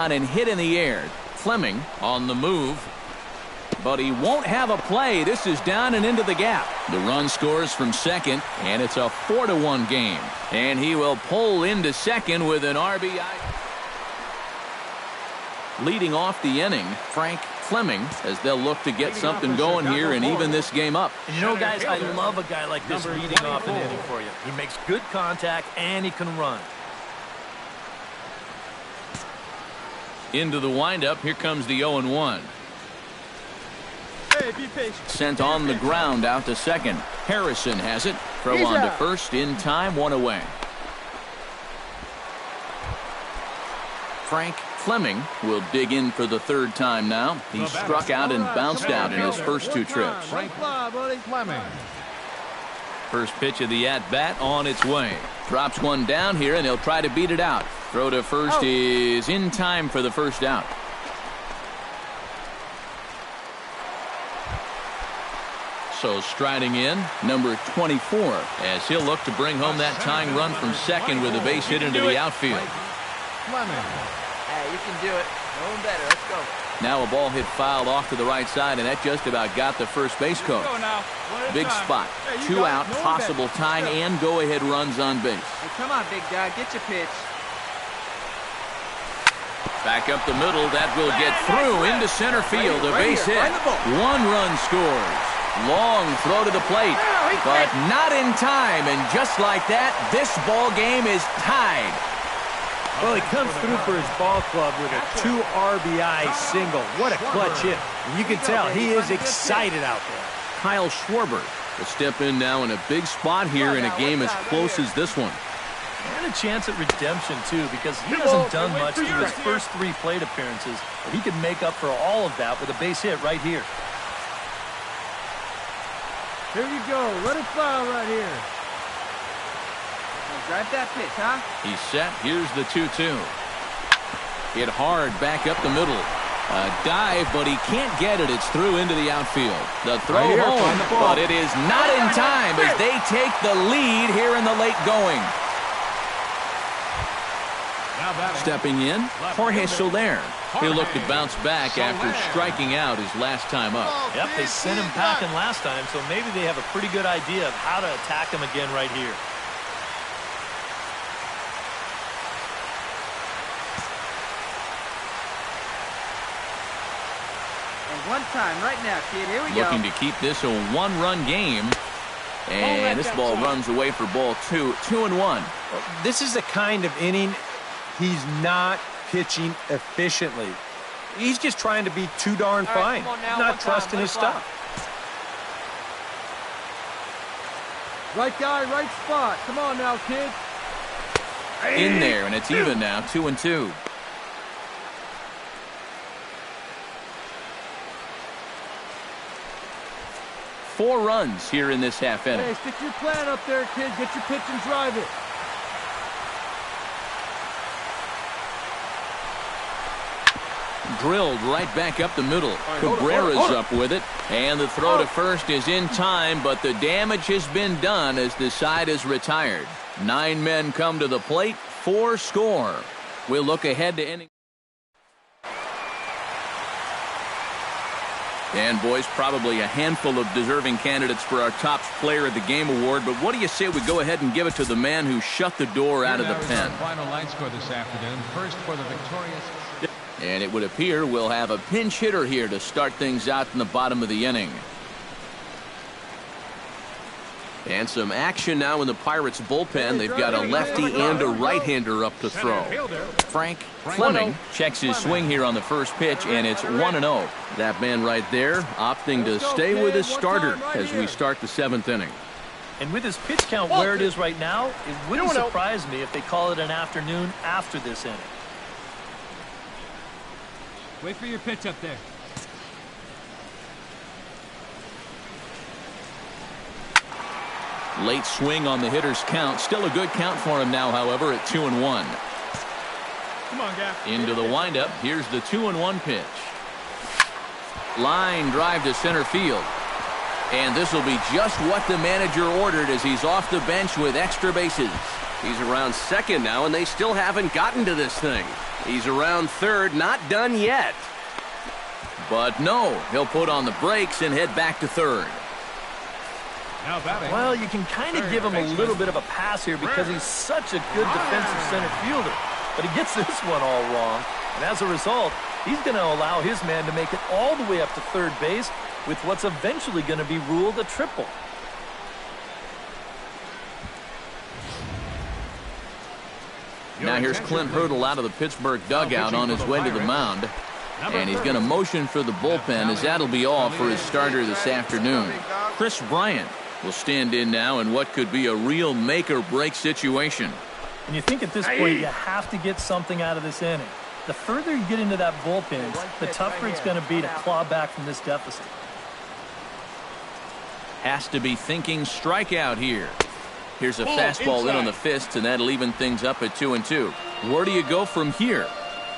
and hit in the air. Fleming on the move, but he won't have a play. This is down and into the gap. The run scores from second, and it's a 4-1 game. And he will pull into second with an RBI. Leading off the inning, Frank Fleming, as they'll look to get something going here and even this game up. And you know, guys, I love a guy like this leading off an inning for you. He makes good contact, and he can run. Into the windup, here comes the 0-1. Hey, be patient. Sent on the ground out to second. Harrison has it. Throw on to first in time, one away. Frank Fleming will dig in for the third time now. He struck out and bounced out in his first two trips. First pitch of the at-bat on its way. Drops one down here, and he'll try to beat it out. Throw to first is in time for the first out. So striding in, number 24, as he'll look to bring home that tying run from second with a base hit into the outfield. Hey, you can do it. No one better. Let's go. Now a ball hit fouled off to the right side, and that just about got the first base coach. Big spot. Two out, possible tying and go-ahead runs on base. Hey, come on, big guy. Get your pitch. Back up the middle. That will get through into center field. A base hit. One run scores. Long throw to the plate, but not in time. And just like that, this ball game is tied. Well, he comes through for his ball club with a 2 RBI single. What a clutch hit. And you can tell he is excited out there. Kyle Schwarber will step in now in a big spot here in a game as close as this one. And a chance at redemption, too, because he hasn't done much through his first 3 plate appearances. But he can make up for all of that with a base hit right here. Here you go. Let it fly right here. Drive that pitch, huh? He's set. Here's the 2-2. Hit hard back up the middle. A dive, but he can't get it. It's through into the outfield. The throw home, but it is not in time as they take the lead here in the late going. Stepping in, Jorge Soler. He'll look to bounce back after striking out his last time up. Yep, they sent him packing last time, so maybe they have a pretty good idea of how to attack him again right here. One time right now, kid. Here we go. Looking to keep this a 1-run game. And this ball runs away for ball 2. 2-1. Well, this is the kind of inning he's not pitching efficiently. He's just trying to be too darn fine. Not trusting his stuff. Right guy, right spot. Come on now, kid. In there, and it's even now. 2-2. Four runs here in this half inning. Hey, stick your plan up there, kid. Get your pitch and drive it. Drilled right back up the middle. Cabrera's up with it. And the throw to first is in time, but the damage has been done as the side is retired. 9 men come to the plate, 4 score. We'll look ahead to inning. And, boys, probably a handful of deserving candidates for our top player of the game award. But what do you say we go ahead and give it to the man who shut the door out of the pen? Final line score this afternoon. First for the victorious. And it would appear we'll have a pinch hitter here to start things out in the bottom of the inning. And some action now in the Pirates bullpen. They've got a lefty and a right-hander up to throw. Frank Fleming checks his swing here on the first pitch, and it's 1-0. That man right there opting to stay with his starter as we start the 7th inning. And with his pitch count where it is right now, it wouldn't surprise me if they call it an afternoon after this inning. Wait for your pitch up there. Late swing on the hitter's count. Still a good count for him now, however, at 2-1. Come on, guy. Into the windup. Here's the 2-1 pitch. Line drive to center field. And this will be just what the manager ordered as he's off the bench with extra bases. He's around second now, and they still haven't gotten to this thing. He's around third, not done yet. But no, he'll put on the brakes and head back to third. Well, you can kind of give him a little bit of a pass here because he's such a good defensive center fielder. But he gets this one all wrong. And as a result, he's going to allow his man to make it all the way up to third base with what's eventually going to be ruled a triple. Now here's Clint Hurdle out of the Pittsburgh dugout on his way to the mound. And he's going to motion for the bullpen, as that'll be all for his starter this afternoon. Chris Bryant will stand in now in what could be a real make-or-break situation. And you think at this point you have to get something out of this inning. The further you get into that bullpen, the tougher it's going to be to claw back from this deficit. Has to be thinking strikeout here. Here's a fastball in on the fist, and that'll even things up at 2-2. Where do you go from here?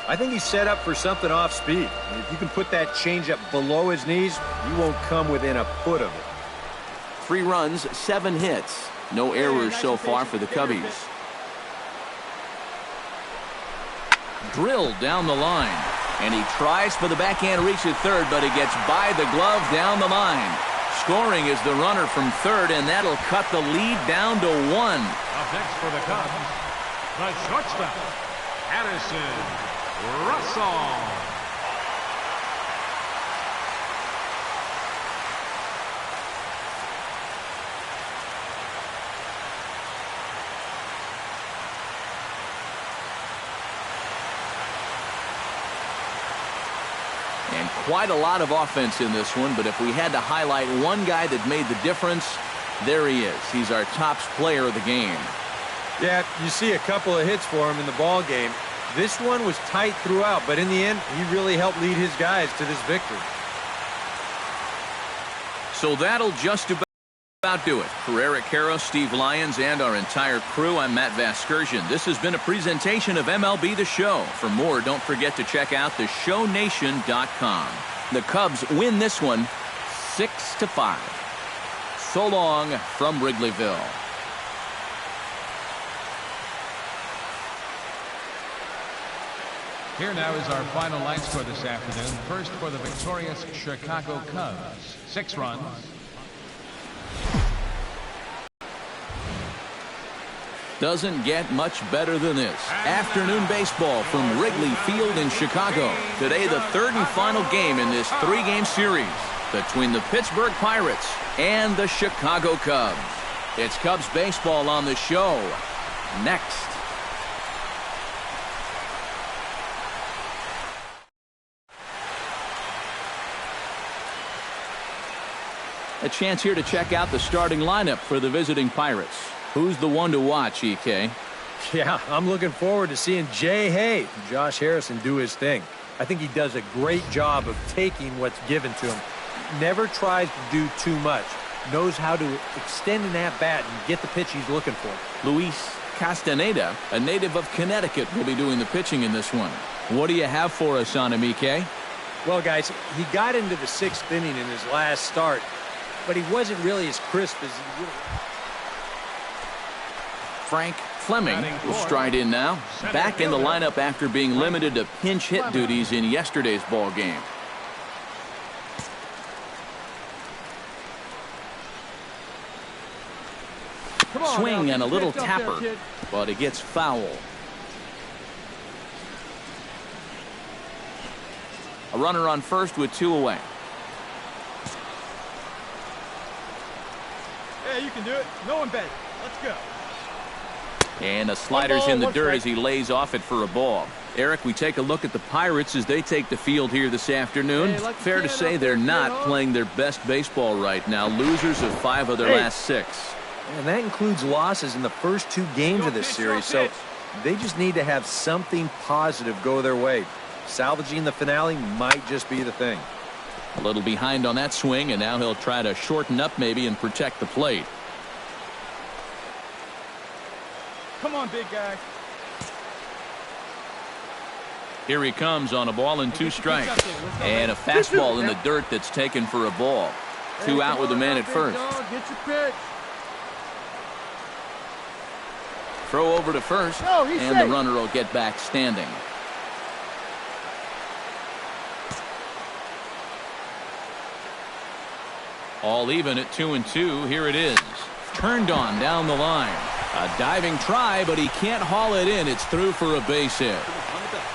I think he's set up for something off speed. And if you can put that changeup below his knees, you won't come within a foot of it. 3 runs, 7 hits. No errors so far for the Cubbies. Drilled down the line. And he tries for the backhand reach at third, but he gets by the glove down the line. Scoring is the runner from third, and that'll cut the lead down to 1. Up next for the Cubs, the shortstop, Addison Russell. And quite a lot of offense in this one, but if we had to highlight one guy that made the difference, there he is. He's our top player of the game. Yeah, you see a couple of hits for him in the ball game. This one was tight throughout, but in the end, he really helped lead his guys to this victory. So that'll just about do it. For Eric Caro, Steve Lyons, and our entire crew, I'm Matt Vasgersian. This has been a presentation of MLB The Show. For more, don't forget to check out theshownation.com. The Cubs win this one 6-5. So long from Wrigleyville. Here now is our final line score this afternoon. First for the victorious Chicago Cubs. 6 runs. Doesn't get much better than this. Afternoon baseball from Wrigley Field in Chicago. Today, the third and final game in this 3-game series between the Pittsburgh Pirates and the Chicago Cubs. It's Cubs baseball on the show next. A chance here to check out the starting lineup for the visiting Pirates. Who's the one to watch, EK? Yeah, I'm looking forward to seeing Jay Hay and Josh Harrison do his thing. I think he does a great job of taking what's given to him. Never tries to do too much. Knows how to extend an at-bat and get the pitch he's looking for. Luis Castaneda, a native of Connecticut, will be doing the pitching in this one. What do you have for us on him, EK? Well, guys, he got into the 6th inning in his last start, but he wasn't really as crisp as he would. Frank Fleming will stride in now. Back in the lineup after being limited to pinch hit duties in yesterday's ball game. Swing and a little tapper, but it gets foul. A runner on first with 2 away. Yeah, you can do it. No one better. Let's go. And a slider's in the dirt as he lays off it for a ball. Eric, we take a look at the Pirates as they take the field here this afternoon. Fair to say they're not playing their best baseball right now. Losers of 5 of their last 6. And that includes losses in the first 2 games of this series, so they just need to have something positive go their way. Salvaging the finale might just be the thing. A little behind on that swing, and now he'll try to shorten up maybe and protect the plate. Come on, big guy. Here he comes on a ball and 2 strikes. And a fastball in the dirt that's taken for a ball. 2 out with the man at first. Get your pitch. Throw over to first, No, he's and safe. the runner will get back standing. All even at 2-2. Here it is. Turned on down the line. A diving try, but he can't haul it in. It's through for a base hit.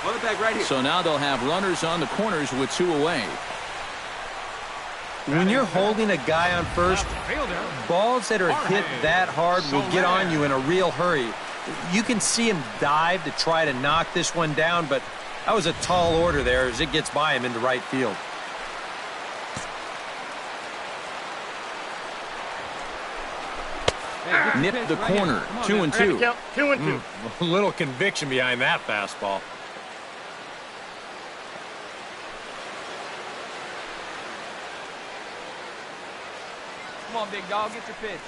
Run it back right here. So now they'll have runners on the corners with 2 away. When you're holding a guy on first, balls that are hit that hard will get on you in a real hurry. You can see him dive to try to knock this one down, but that was a tall order there as it gets by him into right field. Nipped the corner. 2-2. 2-2. A little conviction behind that fastball. Come on, big dog, get your pitch.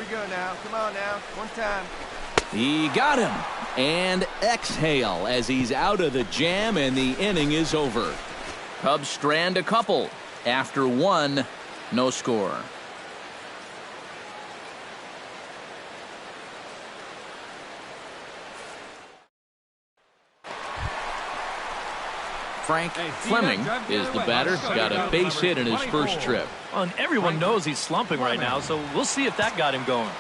we go now. Come on now. One time. He got him. And exhale as he's out of the jam and the inning is over. Cubs strand a couple. After one, no score. Frank Fleming is the batter. Got a base hit in his first trip. Well, and everyone knows he's slumping right now, so we'll see if that got him going.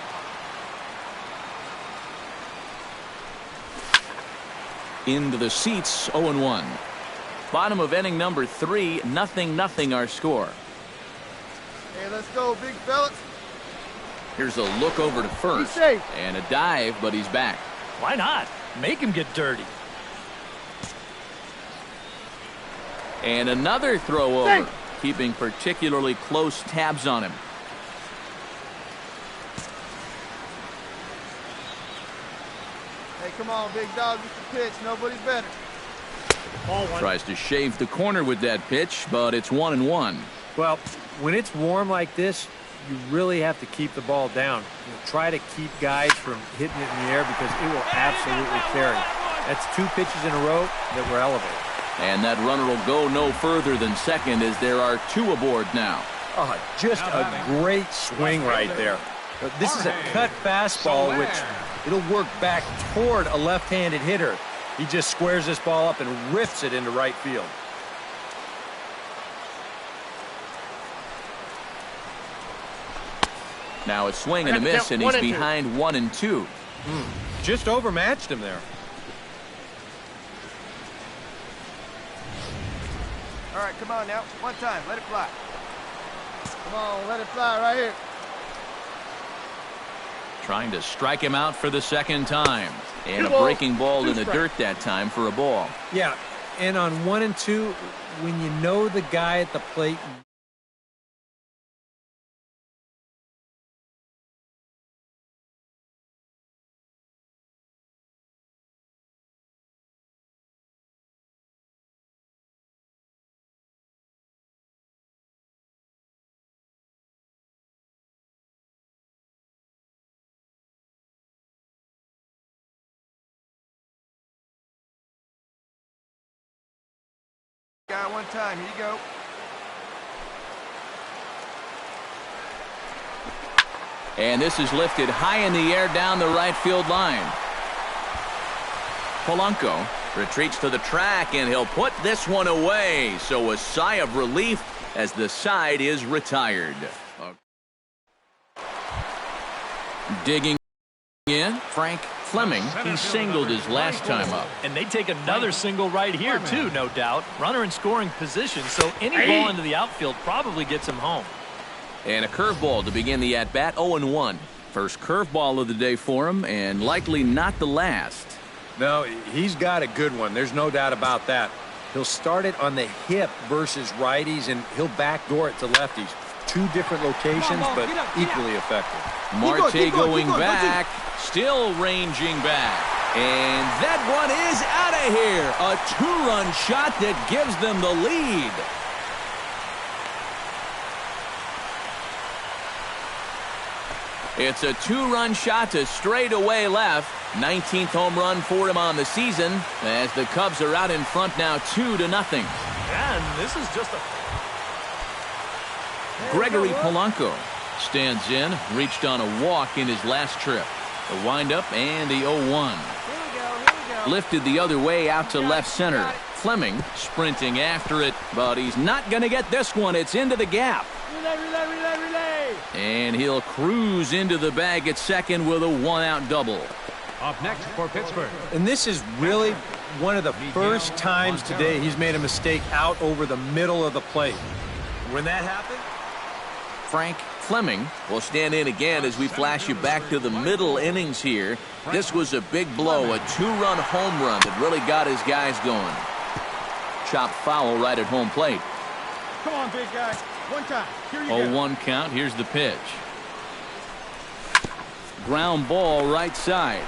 Into the seats, 0-1. Bottom of inning number 3, 0-0 our score. Hey, let's go, big fellas. Here's a look over to first. And a dive, but he's back. Why not? Make him get dirty. And another throw over, keeping particularly close tabs on him. Hey, come on, big dog, get the pitch. Nobody's better. Tries to shave the corner with that pitch, but it's 1-1. Well, when it's warm like this, you really have to keep the ball down. Try to keep guys from hitting it in the air because it will absolutely carry. That's 2 pitches in a row that were elevated. And that runner will go no further than second as there are 2 aboard now. Oh, just a great swing right there. But this is a cut fastball, which it'll work back toward a left-handed hitter. He just squares this ball up and rips it into right field. Now a swing and a miss, and he's behind 1-2. Just overmatched him there. All right, come on now. One time. Let it fly. Come on, let it fly right here. Trying to strike him out for the second time. And a breaking ball in the dirt that time for a ball. Yeah, and on 1-2, when you know the guy at the plate... Guy one time. Here you go. And this is lifted high in the air down the right field line. Polanco retreats to the track, and he'll put this one away. So a sigh of relief as the side is retired. Digging in, Frank Fleming. He singled his last time up. And they take another single right here, too, no doubt. Runner in scoring position, so any ball into the outfield probably gets him home. And a curveball to begin the at-bat, 0-1. First curveball of the day for him, and likely not the last. No, he's got a good one. There's no doubt about that. He'll start it on the hip versus righties, and he'll backdoor it to lefties. 2 different locations, but equally effective. Marte going back, still ranging back. And that one is out of here. A 2-run shot that gives them the lead. It's a 2-run shot to straightaway left. 19th home run for him on the season as the Cubs are out in front now 2-0. And this is just a... Gregory Polanco stands in, reached on a walk in his last trip. The windup and the 0-1. Lifted the other way out to left center. Fleming sprinting after it, but he's not going to get this one. It's into the gap. Relay. And he'll cruise into the bag at second with a 1-out double. Up next for Pittsburgh. And this is really one of the first times today he's made a mistake out over the middle of the plate. When that happened, Frank Fleming will stand in again as we flash you back to the middle innings here. This was a big blow, a 2-run home run that really got his guys going. Chopped foul right at home plate. Come on, big guy. One time. Here you go. 0-1 count. Here's the pitch. Ground ball right side.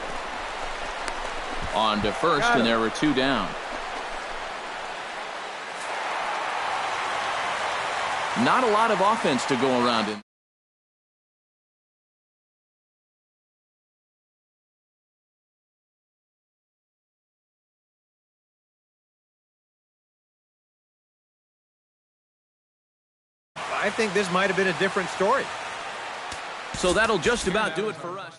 On to first, and there were 2 down. Not a lot of offense to go around in I think this might have been a different story. So that'll just about do it for us.